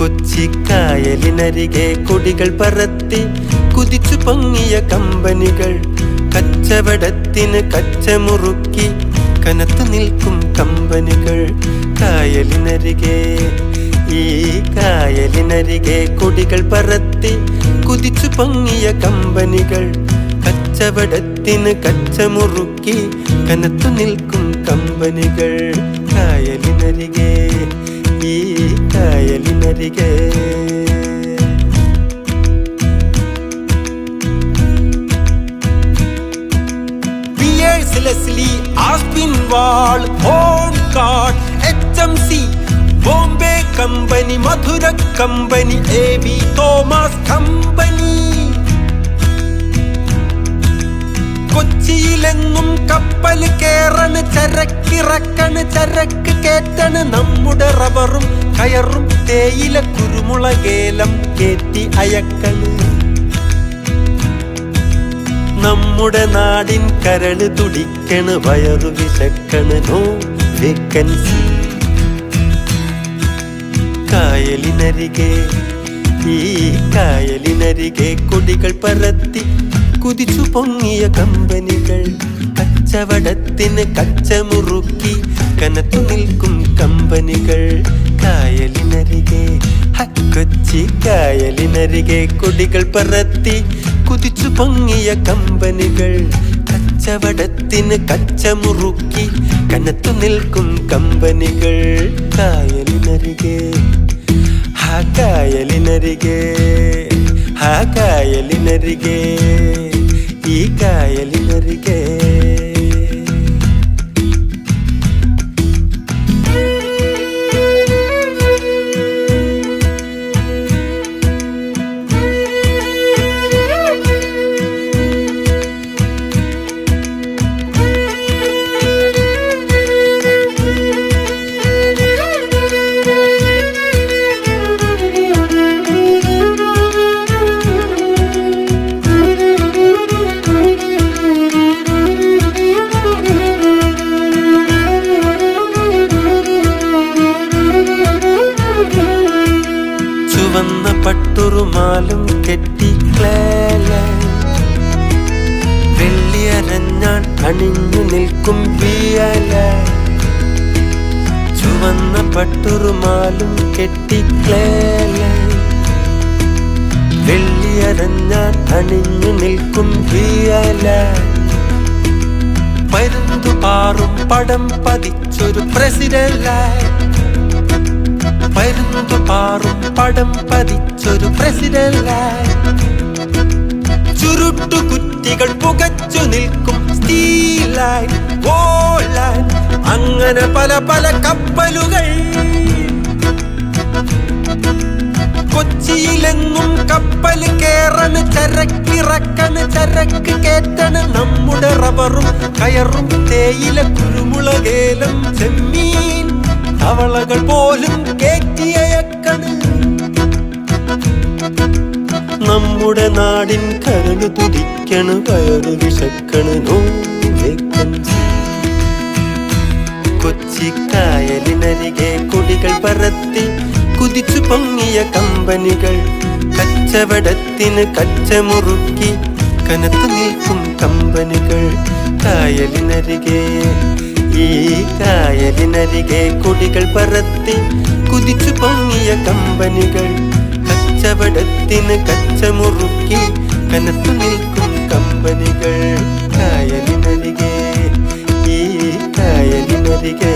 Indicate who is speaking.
Speaker 1: കൊച്ചിക്കായലിനരികെ കൊടികൾ പറത്തി കുതിച്ചു പൊങ്ങിയ കമ്പനികൾ, കച്ചവടത്തിന് കച്ചമുറുക്കി കനത്തു നിൽക്കും കമ്പനികൾ. കായലിനരികെ ഈ കായലിനരികെ കൊടികൾ പറത്തി കുതിച്ചു പൊങ്ങിയ കമ്പനികൾ, കച്ചവടത്തിന് കച്ചമുറുക്കി കനത്തു നിൽക്കും കമ്പനികൾ. കായലിനരികെ ഈ കായലിനരികെ Leslie, Aspinwall, Horncard, HMC, Bombay Company, Mathura Company, AB Thomas Company. കൊച്ചിയിലെങ്ങും കപ്പൽ കേറണ്, ചരക്കിറക്കണ്, ചരക്ക് കേറ്റണ്. നമ്മുടെ റബ്ബറും കയറും തേയില കുരുമുളകേലം കേറ്റി അയക്കണ്. നമ്മുടെ നാടിൻ കരള് തുടിക്കണ്, വയറു വിശക്കണ്, നോ വേക്കൻസി. കായലിനരികെ ഈ കായലിനരികെ കൊടികൾ പറത്തി കുതിച്ചു പൊങ്ങിയ കമ്പനികൾ, കച്ചവടത്തിന് കച്ചമുറുക്കി കനത്തു നിൽക്കും കമ്പനികൾ. കായലിനരികെ കൊച്ചി കായലിനരികെ കൊടികൾ പറത്തി കുതിച്ചു പൊങ്ങിയ കമ്പനികൾ, കച്ചവടത്തിന് കച്ചമുറുക്കി കനത്തു നിൽക്കും കമ്പനികൾ. കായലിനരികെ കായലിനരികെ കായലിനരികെ ഈ കായലിനരികെ ചുവന്ന പട്ടുറുമാലും കെട്ടി വെള്ളിയരഞ്ഞാൻ അണിഞ്ഞു നിൽക്കും പിയാല. ചുവന്ന പട്ടുറുമാലും കെട്ടി വെള്ളിയരഞ്ഞാൻ അണിഞ്ഞു നിൽക്കും പിയാല. പരുന്തു പാറും പടം പതിച്ചൊരു പ്രസിഡന്റായി, പരുന്തു പാറും പടം പതിച്ചൊരു പ്രസിഡന്റായി. ചുരുട്ടു കുറ്റികൾ പുകച്ചു നിൽക്കും സ്റ്റീലായി, വോളായി, അങ്ങനെ പല പല കപ്പലുകൾ. കൊച്ചിയിലെങ്ങും കപ്പൽ കേറണ്, ചരക്കിറക്കണ്, ചരക്ക് കേറ്റണ്. നമ്മുടെ റബ്ബറും കയറും തേയില കുരുമുളകേലം ചെമ്മീൻ തവളകൾ പോലും കേറ്റിയയക്കണ്. നമ്മുടെ നാടിൻ കരള് തുടിക്കണ്, വയറു വിശക്കണ്, നോ വേക്കൻസി. കൊച്ചിക്കായലിനരികെ കൊടികൾ പറത്തി കുതിച്ചു പൊങ്ങിയ കമ്പനികൾ, കച്ചവടത്തിന് കച്ചമുറുക്കി കനത്തു നിൽക്കും കമ്പനികൾ. കായലിനരികെ ഈ കായലിനരികെ കൊടികൾ പറത്തി കുതിച്ചു പൊങ്ങിയ കമ്പനികൾ, കച്ചവടത്തിന് കച്ചമുറുക്കി കനത്തു നിൽക്കും കമ്പനികൾ. കായലിനരികെ ഈ കായലിനരികെ